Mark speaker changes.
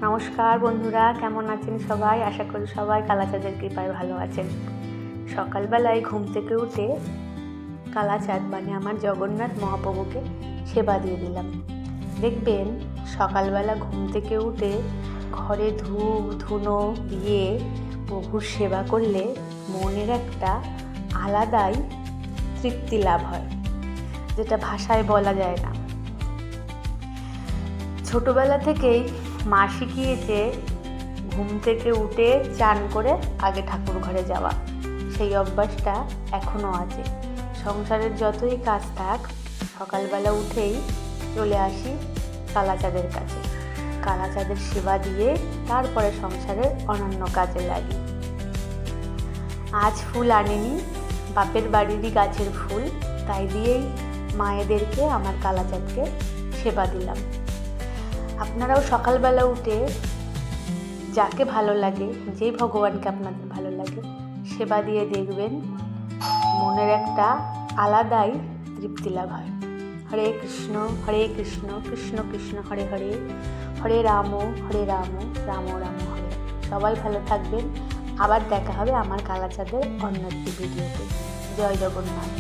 Speaker 1: নমস্কার বন্ধুরা, কেমন আছেন সবাই? আশা করি সবাই কালাচাঁদের কৃপায় ভালো আছেন। সকালবেলায় ঘুম থেকে উঠে কালাচাঁদ মানে আমার জগন্নাথ মহাপ্রভুকে সেবা দিয়ে দিলাম। দেখবেন সকালবেলা ঘুম থেকে উঠে ঘরে ধূপ ধুনো দিয়ে প্রভুর সেবা করলে মনের একটা আলাদাই তৃপ্তি লাভ হয়, যেটা ভাষায় বলা যায় না। ছোটোবেলা থেকেই মা শিখিয়েছে ঘুম থেকে উঠে চান করে আগে ঠাকুর ঘরে যাওয়া। সেই অভ্যাসটা এখনও আছে। সংসারের যতই কাজ থাক, সকালবেলা উঠেই চলে আসি কালাচাঁদের কাছে। কালাচাঁদের সেবা দিয়ে তারপরে সংসারের অন্যান্য কাজে লাগি। আজ ফুল আনিনি, বাপের বাড়িরই গাছের ফুল, তাই দিয়েই মায়েদেরকে আমার কালাচাঁদকে সেবা দিলাম। আপনারাও সকালবেলা উঠে যাকে ভালো লাগে, যে ভগবানকে আপনাদের ভালো লাগে, সেবা দিয়ে দেখবেন মনের একটা আলাদাই তৃপ্তি লাভ হয়। হরে কৃষ্ণ কৃষ্ণ কৃষ্ণ হরে হরে, হরে রাম রাম রাম হরে। সবাই ভালো থাকবেন। আবার দেখা হবে আমার কালাচাঁদের অন্য একটি ভিডিওতে। জয় জগন্নাথ।